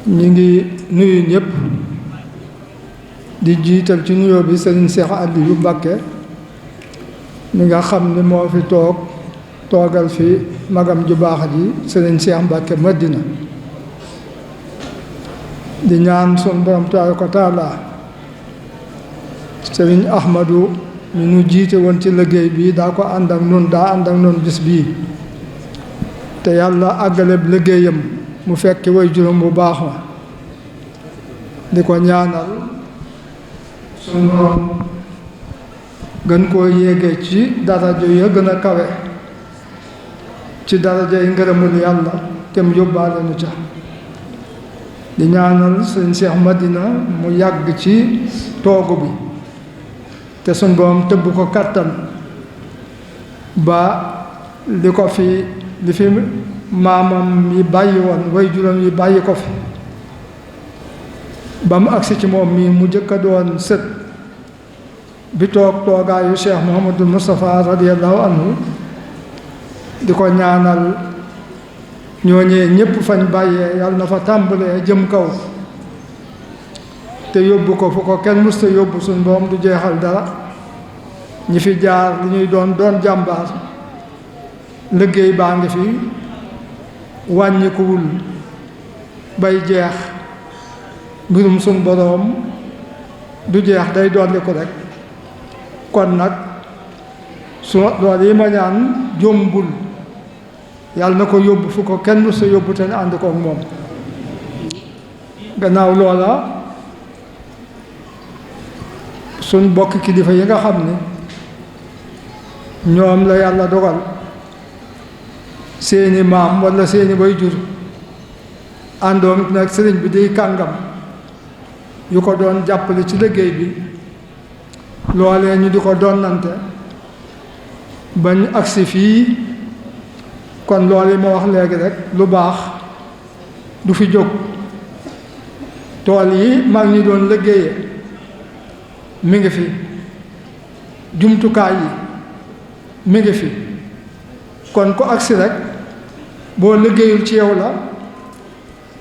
ñu ngi nuyu ñëpp di jiital ci nuyoo bi Serigne Cheikh Aliou Mbacké mi nga xam ni moo fi toogal fi magam ju baax ji Serigne Cheikh Mbacké Madina di ñaan sun borom tabaaraka wa taala Serigne Ahmadou mi nu jiite woon ci liggéey bi daa ànd ak nun bis bii te yàlla àggaleb liggéeyam mu fekki way juróom bu baax ma di ko ñaanal suñu borom gën koo yéege ci daraja ya gën a kawe ci daraja yi ngërëmul yàlla te mu yóbbaale nu ca di ñaanal sëñ Cheikh Madina mu yàgg ci toogu bi te suñu borom tëbb ko kattan ba li fi maamam yi bàyyi woon way juróom yi bàyyi ko fi ba mu agsi ci moom mii mu jëkk a doon sët bi toogaayu Cheikh Mouhamadul Moustapha radiyallahu anhu di ko ñaanal ñooñee ñépp fañ bàyyee yàlla na fa tàmbalee jëm kaw te yóbbu ko fu ko kenn musta yóbbu suñ boom du jeexal dara ñi fi jaar li ñuy doon jàmbaar liggéey baa ngi fi wàññikuwul bay jeex mbirum suñ boroom du jeex day dolli ko rek kon nag su loolu yi ma ñaan jombul yàlla na ko yóbbu fu ko kenn sa yóbbu te ne ànd kook moom gannaaw loola suñ bokk kilifa yi nga xam ne ñoom la yàlla dogal seeni maam walla seeni waajur àndoon nag sëriñ bi day kàngam yu ko doon jàppale ci liggéey bi loolee ñu di ko donnante bañ agsi fii kon loolu ma wax léegi rek lu baax du fi jóg tool yi mag ñi doon liggéeye mi ngi fi jumtukaay yi mi ngi fi kon ku agsi rek boo liggéeyul ci yow la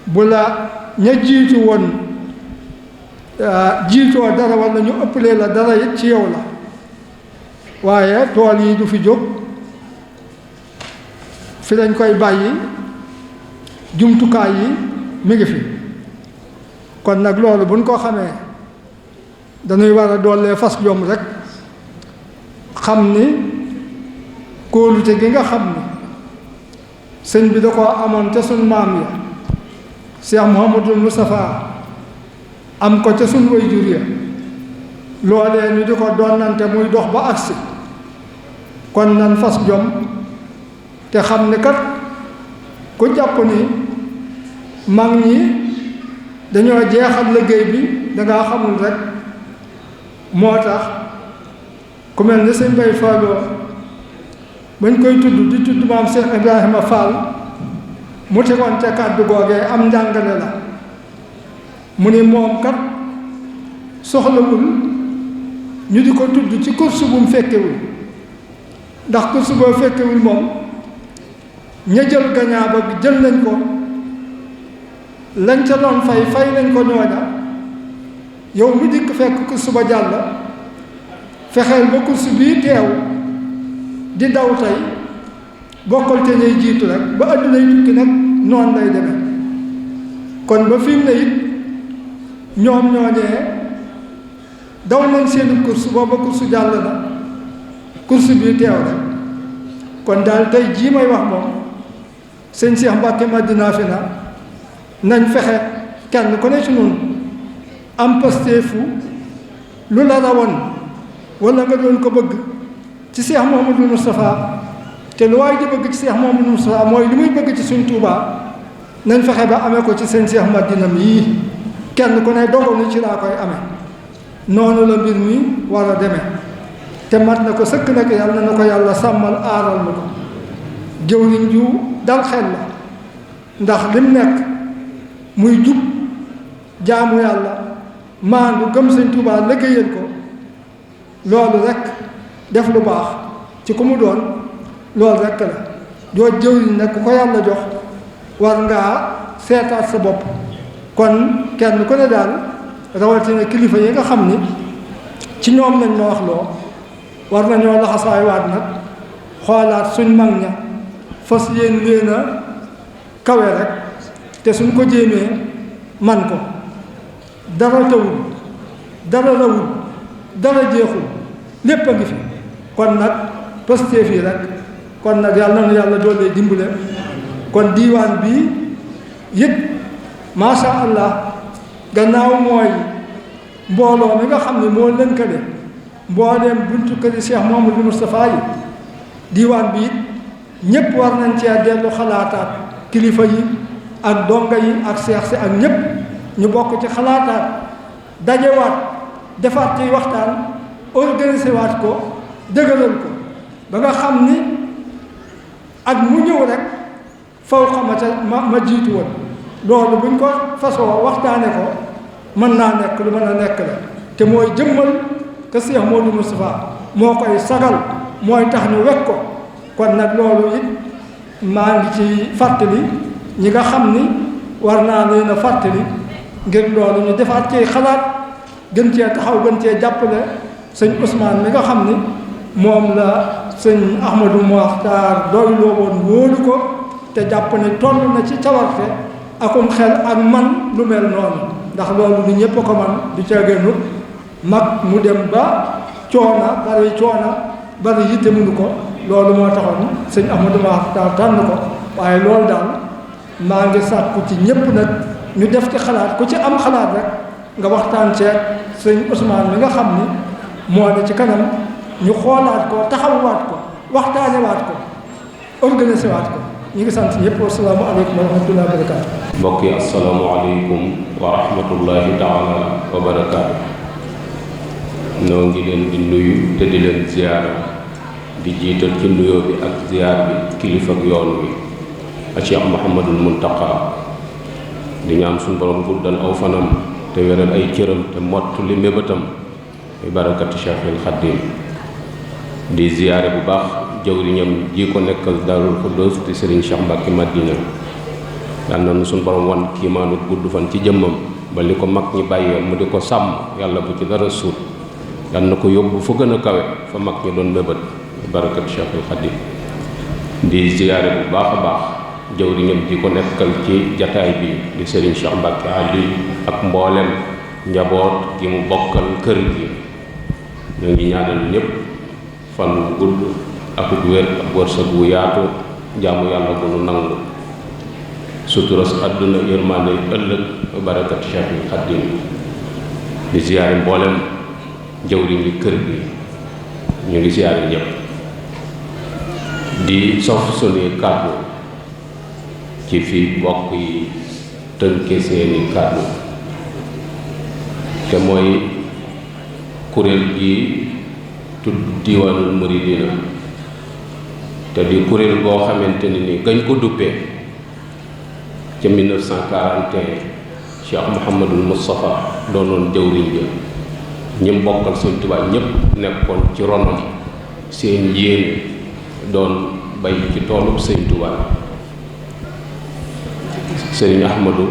bu la ña jiitu woon jiitoo dara walla ñu ëppalee la dara it ci yow la waaye tool yi du fi jóg fi lañ koy bàyyi jumtukaay yi mi ngi fi kon nag loolu buñ ko xamee dañuy war a doolee fas jom rek xam ni kóolute gi nga xam ni sëñ bi da ko amoon ca suñ maam ya Cheikh Mouhamadul Moustapha am ko ca suñ way jur ya loolee ñu di ko donnante muy dox ba agsi kon nan fas jom te xam ni kat ku jàpp ni mag ñi dañoo jeexal liggéey bi dangaa xamul rek moo tax ku mel ni sëñ Bay Falloo bañ koy tudd di tudd maam Cheikh Ibrahima Fall mu tegoon ca kàddu googee am njàngale la mu ni moom kat soxlawul ñu di ko tudd ci course bu mu fekkewul ndax course boo fekkewul moom ña jël gañaa ba jël nañ ko lañ ca doon fay nañ ko ñooña yow mi dikk fekk course ba jàll fexeel ba course bii teew di daw tey bokkal te ñuy jiitu rek ba àdduna yi tukki nag noonu lay demee kon ba fi mu ne it ñoom ñooñee daw nañ seen course booba course jàll na course bii teew rek kon daal tey jii may wax moom sëñ Cheikh Mbacké Madina fi na nañ fexe kenn ku ne ci noonu am pasteefu lu la rawoon wala nga doon ko bëgg ci Cheikh Mouhamadou Moustapha te lu waay di bëgg ci Cheikh Mouhamadou Moustapha mooy li muy bëgg ci suñ Tuubaa nañ fexe ba amee ko ci seen Cheikh Madina yii kenn ku ne dogal ni ci laa koy amee noonu la mbir mi war a demee te mat na ko sëkk nag yàlla na ko yàlla sàmmal aaral na ko jëwriñ ju dal xel la ndax lim nekk muy jub jaamu yàlla maandu gëm sëñ Tuubaa liggéeyal ko loolu rek def lu baax ci ku mu doon loolu rek la doo jëwriñ nag ku ko yàlla jox war ngaa seetaat sa bopp kon kenn ku ne daal rawatina kilifa yi nga xam ni ci ñoom lañ ma wax loo war nañoo laxasaay waat nag xoolaat suñ mag ña fas yéen leen a kawe rek te suñ ko jéemee man ko dara tawul dara rawul dara jeexul lépp a ngi fi kon nag Pastef yi rek kon nag yàlla na yàlla doolee dimbale kon diiwaan bii it macha allah gannaaw mooy mbooloo mi nga xam ne moo lënkale mbooleem buntu këri Cheikh Mouhamadou Moustapha yi diiwaan bi it ñépp war nañ cee dellu xalaataat kilifa yi ak donga yi ak seex si ak ñépp ñu bokk ci xalaataat dajewaat defaat ci waxtaan organiser waat ko dëgëral ko ba nga xam ni ak mu ñëw rek faw xama ca ma jiitu woon loolu buñ ko fasoo waxtaane ko mën naa nekk lu mën a nekk la te mooy jëmmal que Cheikh Modou Moustapha moo koy sagal mooy tax ñu wekk ko kon nag loolu it maa ngi ci fàttali ñi nga xam ni war naa leen a fàttali ngir loolu ñu defaat ci xalaat gën cee taxaw gën cee jàppale sëñ Ousmane mi nga xam ni moom la sëñ Ahmadou Mokhtar doyloo woon wóolu ko te jàpp ne toll na ci cawarte akum xel ak man lu mel noonu ndax loolu ni ñëpp ko man du caagéenut mag mu dem ba coona bari yitte mënu ko loolu moo taxoon sëñ Ahmadou Mokhtar tànn ko waaye loolu daal maa ngi sàkku ci ñëpp nag ñu def ci xalaat ku ci am xalaat rek nga waxtaan ceeg sëñ Ousmane mi nga xam ni moo ne ci kanam ñu xoolaat ko taxawaat ko waxtaanewaat ko organiser waat ko ñu ngi sant ñëpp asalaamaaleykum wa rahmatullahi wa barakaatu. mbokk yi asalaamaaleykum wa rahmatullahi taala wa barakaatu. noo ngi leen di nuyu te di leen ziyaara di jiital ci nuyoo bi ak ziyaar bi kilifa ak yoon wi ak Cheikh Mouhamadul Muntaqa di ñaan suñu borom guddal aw fanam te wéral ay cëram te mott li mébétam bi barakati Cheikhul Xaddim di ziyaare bu baax jawriñam ji ko nekkal Daarul Xuddoos di Serigne Cheikh Mbacke Madina yàlla na suñu borom wan kiimaanu gudd fan ci jëmmam ba li ko mag ñi bàyyee mu di ko sàmm yàlla bu ci dara suut yàlla na ko yóbbu fa gën a kawe fa mag ñi doon mébét bi barakati Cheikhul Xaddim di ziyaare bu baax a baax jawriñam ji ko nekkal ci jataay bi di Serigne Cheikh Mbacke Ali ak mboolem njaboot gi mu bokkal kër gi ñoo ngi ñaanal ñëpp fan wu gudd ak wér ak wërsëg wu yaatu jaamu yàlla bu nu nangu suturas àdduna yërmande ëllëg barakat Cheikhul Xaddim di ziyaare mboolem jawriñ yi kër gi ñu ngi ziyaare ñëpp di sof sunuy kàddu ci fi bokk yi tënke seeni kàddu te mooy kuréel gi tudd Diiwaanul Muridina te di kuréel boo xamante ne ni gañ ko duppee ca 1941 Cheikh Mouhamadul Moustapha doonoon jawriñ ja ñi bokkal Sëñ Tuubaa ñépp nekkoon ci ronam seen yéene doon bay ci toolub Sëñ Tuubaa Sëriñ Ahmadou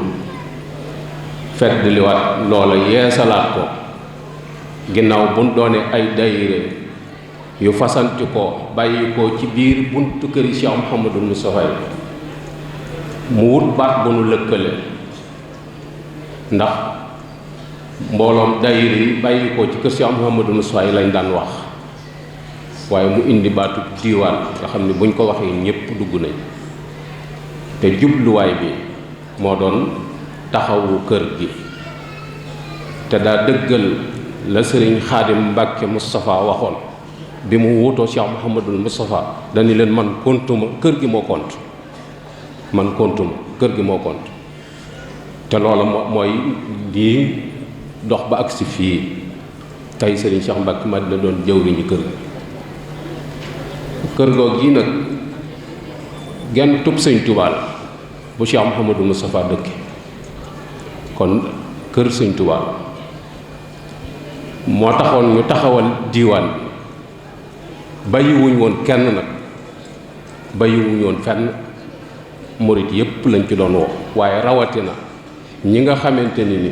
fedd liwaat loola yeesalaat ko ginnaaw bu doone ay daayira yu fasanti ko bàyyi ko ci biir buntu këri Cheikh Mouhamadou Moustapha mu wut baat bu nu lëkkale ndax mbooloom daayira yi bàyyi ko ci kër Cheikh Mouhamadou Moustapha lañ daan wax waaye mu indi baatu diiwaan nga xam ne buñ ko waxee ñépp dugg nañ te jubluwaay bi moo doon taxawu kër gi te daa dëggal la sëriñ Xaadim Mbàkke Moustapha waxoon bi mu wutoo Cheikh Mouhamadul Moustapha dañu leen man kontuma kër gi moo kont kër gi moo kont te loola mooy di dox ba agsi fii tey sëriñ Cheikh Mbàkke Madina doon jëwriñu kër googu yi nag genn tub Sëñ Tuubaa la bu Cheikh Mouhamadul Moustapha dëkk kon kër Sëñ Tuubaa moo taxoon ñu taxawal diiwaan bi bàyyiwuñ woon kenn nag bàyyiwuñ woon fenn murit yépp lañ ci doon woo waaye rawatina ñi nga xamante ni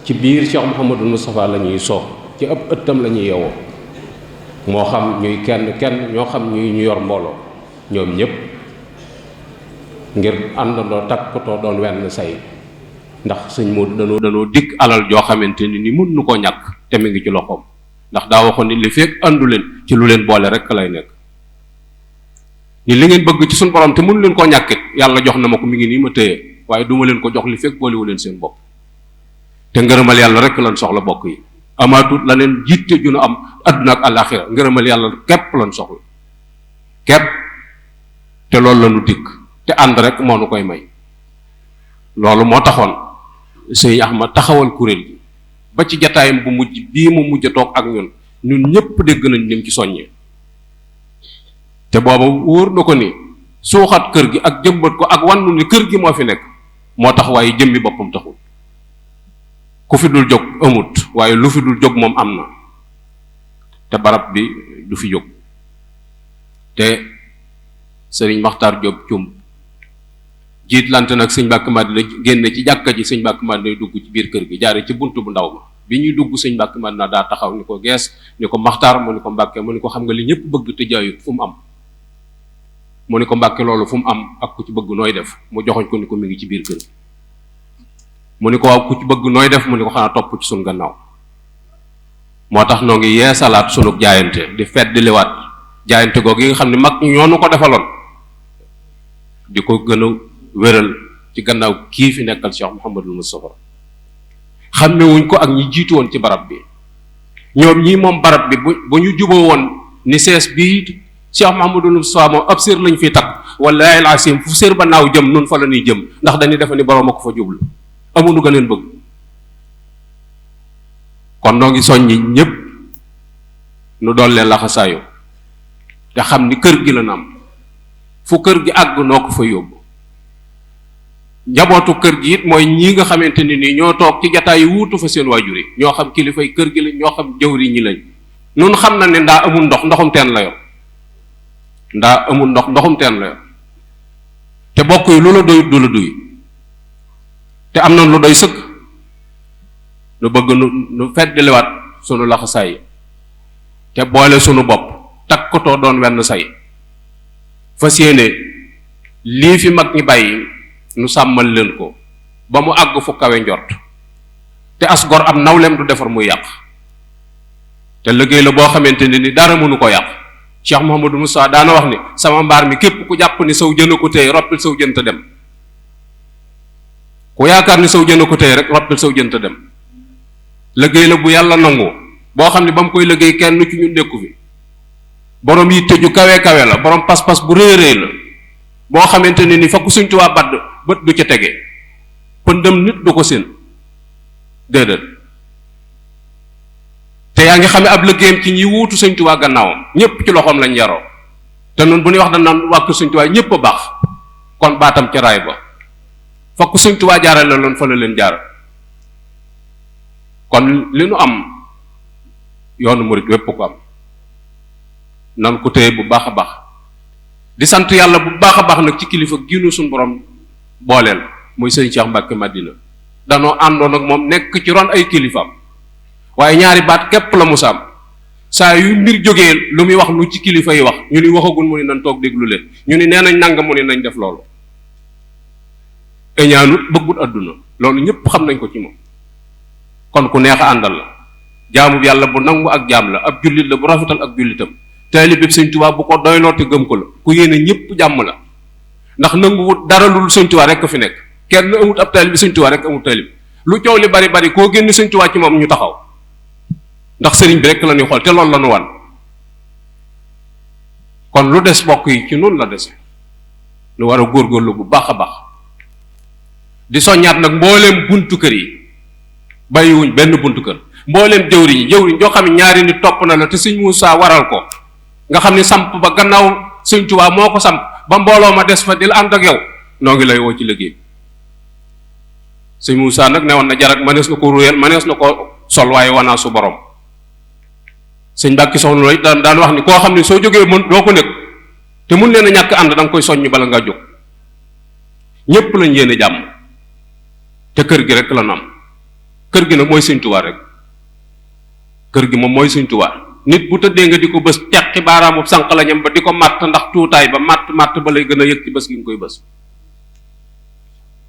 ci biir Cheikh Mouhamadou Moustapha la ñuy soog ci ab ëttam la ñuy yewoo moo xam ñuy kenn ñoo xam ñuy ñu yor mbooloo ñoom ñëpp ngir àndandoo takkatoo doon wenn say ndax sëñ Modou danoo dikk alal joo xamante ni mun nu koo ñàkk te mi ngi ci loxoom ndax daa waxoon ni li fekk àndu leen ci lu leen boole rek lay nekk ni li ngeen bëgg ci suñu borom te mënu leen koo ñàkkit yàlla jox na ma ko mi ngi nii ma téye waaye duma leen ko jox li fekk boolewu leen seen bopp te ngërëmal yàlla rek lan soxla bokk yi amaatut la leen jiite ju nu am adduna ak àllaaxira ngërëmal yàlla képp lan soxla képp te loolu la nu dikk te ànd rek moo nu koy may loolu moo taxoon sëñ Ahmad taxawal kuréel gi ba ci jataayam bu mujj bii mu mujj a toog ak ñun ñëpp dégg nañ lim ci soññee te booba wóor na ko ni suuxat kër gi ak jëmbat ko ak wannu ni kër gi moo fi nekk moo tax waaye jëmmi boppam taxul ku fi dul jóg amut waaye lu fi dul jóg moom am na te barab bi du fi jóg te sëriñ Maxtaar Jóob cum jiitlante nag sëñ Mbàkke Madina génne ci jàkka ji sëñ Mbàkke Madina dugg ci biir kër gi jaare ci bunt bu ndaw ma bi ñuy dugg sëñ Mbàkke Madina daa taxaw ni ko gees ni ko Maxtaar mu ni ko Mbàkke mu ni ko xam nga li ñëpp bëgg te jaayut fu mu am mu ni ko Mbàkke loolu fu mu am ak ku ci bëgg nooy def mu joxoñ ko ni ko mi ngi ci biir kër gi mu ni ko waaw ku ci bëgg nooy def mu ni ko xanaa topp ci sunu gannaaw moo tax noo ngi yeesalaat sunu jaayante di feddliwaat jaayante googu yi nga xam ne mag ñoo nu ko defaloon di ko gën a wéral ci gannaaw kii fi nekkal Cheikh Mouhamadul Moustapha xàmmewuñ ko ak ñi jiitu woon ci barab bi ñoom ñii moom barab bi bu ñu juboo woon ni sees bii Cheikh Mouhamadul Moustapha moom ab sér lañ fiy takk wallaahi al-asiim fu sér ba naaw jëm nun fa la ñuy jëm ndax dañuy defe ni borom a ko fa jublu amuñu gëneen bëgg kon noo ngi soññi ñëpp nu doon leen laxasaayu te xam ni kër gi la na am fu kër gi àgg noo ko fa yóbbu njabootu kër gi it mooy ñii nga xamante ni nii ñoo toog ci jataay yi wuutu fa seen waajur yi ñoo xam kilifay kër gi lañ ñoo xam jëwri ñi lañ nun xam na ne ndaa amul ndoxum teen la yor ndaa amul ndoxum teen la yor te bokk yi lu la doy du la doy te am na lu doy sëkk nu bëgg nu feddliwaat sunu laxasaay te boole sunu bopp takkatoo doon wenn say fas yéene lii fi mag ñi bàyyi nu sàmmal leen ko ba mu àgg fu kawe njort te as gor am nawleem du defar muy yàq te liggéey la boo xamante ne ni dara mënu ko yàq Cheikh Mouhamadou Moussa daana wax ni sama mbaar mi képp ku jàpp ni saw jën a ko téye roppil saw jën te dem ku yaakaar ni saw jën a ko téye rek roppil saw jën te dem liggéey la bu yàlla nangu boo xam ne ba mu koy liggéey kenn ci ñu nekku fi borom yi tëju kawe la borom pas-pas bu réy la boo xamante ne ni fakk Sëñ Tuubaa badd bët du ca tege pëndam nit du ko seen déedéet te yaa ngi xam ne ab liggéeyam ci ñi wuutu Sëñ Tuubaa gannaawam ñëpp ci loxoom lañ yaroo te noonu bu ñuy wax dañ naan wàkk Sëñ Tuubaa ñëpp a baax kon baatam ca raay ba fakk Sëñ Tuubaa jaarale loon fa la leen jaar kon li nu am yoonu murit wépp ko am nan ko téye bu baax a baax di sant yàlla bu baax a baax nag ci kilifa giinu suñu borom booleel muy sëñ Cheikh Mbacke Madina danoo àndoon ak moom nekk ci ron ay kilifaam waaye ñaari baat képp la musaam saa yu mbir jógee lu muy wax lu ci kilifa yi wax ñu ni waxagul mu ni nañ toog déglu leen ñu ni nee nañ nanga mu ni nañ def loolu eñaanut bëggut àdduna loolu ñëpp xam nañ ko ci moom kon ku neex a àndal la jaamu yàlla bu nangu ak jaam la ab jullit la bu rafetal ak jullitam taalibe Sëñ Tuubaa bu ko doyloo te gëm ko la ku yéene ñëpp jàmm la ndax nanguwut dara lu Sëñ Tuubaa rek fi nekk kenn amut ab taalibe Sëñ Tuubaa rek amut taalibe lu coow li bari bari koo génn Sëñ Tuubaa ci moom ñu taxaw ndax sëriñ bi rek la ñuy xool te loolu la ñu wan kon lu des bokk yi ci noonu la dese lu war a góorgóorlu bu baax a baax di soññaat nag mbooleem buntu kër yi bàyyiwuñ benn buntu kër mbooleem jëwriñ joo xam ne ñaari nit topp na la te Sëñ Muusaa waral ko nga xam ne samp ba gannaaw Sëñ Tuubaa moo ko samp ba mbooloo ma des fa di la ànd ak yow noo ngi lay woo ci liggéey Sëñ Muusaa nag ne woon na jarak manees na ko ruyal manees na ko sol waaye wanaa su borom sëñ Mbàkke Soxna Lo daan wax ni koo xam ne soo jógee mën doo ko nekk te mun leen a ñàkk ànd da nga koy soññ bala ngaa jóg ñépp lañ yéene jàmm te kër gi rek la nam kër gi nag mooy Sëñ Tuubaa rek kër gi moom mooy Sëñ Tuubaa nit bu tëddee nga di ko bës teqi baaraamu sànq la ñam ba di ko màtt ndax tuutaay ba màtt ba lay gën a yëg ci bës gi nga koy bës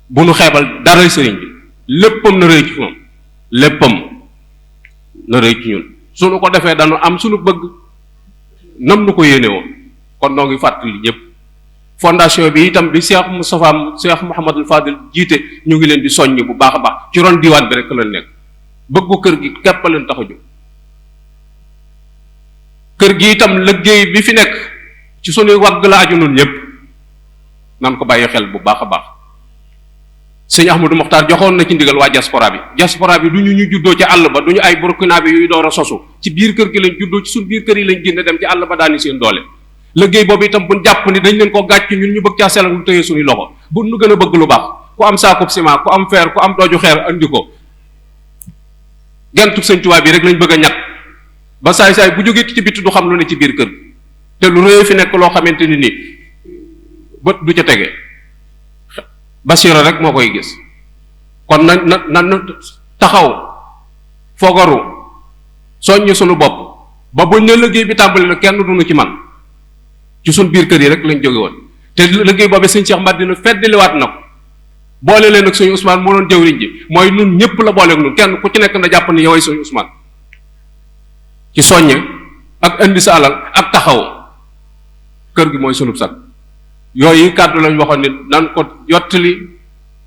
bu nu xeebal dara sëriñ bi léppam na rëy ci moom léppam na rëy ci ñun suñu ko defee dañu am suñu bëgg nam nu ko yéene woon kon noo ngi fàttali ñëpp fondation bi itam bi Cheikh Moustapha Cheikh Mouhamadul Fadil jiite ñu ngi leen di soññ bu baax a baax ci ron diwaan bi rek la nekk bëggu kër gi képp leen tax a jóg kër gi itam liggéey bi fi nekk ci sunuy wagg la aju nun ñëpp nan ko bàyyi xel bu baax a baax sëñ Ahmadou Mokhtar joxoon na ci ndigal waa diaspora bi du ñu juddoo ci àll ba du ñu ay burkina bi yuy door a sosu ci biir kër gi lañ juddoo ci suñ biir kër yi lañ génne dem ci àll ba daani seen doole liggéey boobu itam buñ jàpp ni dañ leen koo gàcc ñun ñu bëgg caa selal lu tëye suñuy loxo bu nu gën a bëgg lu baax ku am saakub ciment ku am fer ku am dooju xeer andi ko gentu Sëñ Tuubaa bi rek lañ bëgg a ñàkk ba saay-saay bu jógee ci bitti du xam lu ne ci biir kër te lu rëy fi nekk loo xamante ni nii bët du ca tege basira rek moo koy gis kon na taxaw fogaru soññ suñu bopp ba buñ ne liggéey bi tàmbali na kenn duñu ci man ci suñ biir kër yi rek lañ jóge woon te liggéey boobu sëñ Cheikh Madina feddaliwaat na ko boole leen ak suñu Ousmane moo doon jëwriñ ji mooy nun ñëpp la booleeg nun kenn ku ci nekk na jàpp ni yoway suñu Ousmane ci soññe ak indi sa alal ak taxaw kër gi mooy sunub sag yooyu kàddu lañ waxoon ni nan ko yottali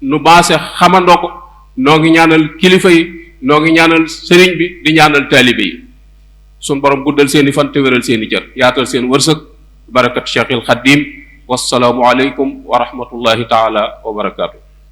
nu baase xamandoo ko noo ngi ñaanal kilifa yi noo ngi ñaanal sëriñ bi di ñaanal taalibe yi suñ borom guddal seeni fan te wéral seeni jër yaatal seen wërsëg barakat Cheikhil Xadim wassalaamu aleykum wa rahmatullahi taala wa barakaatu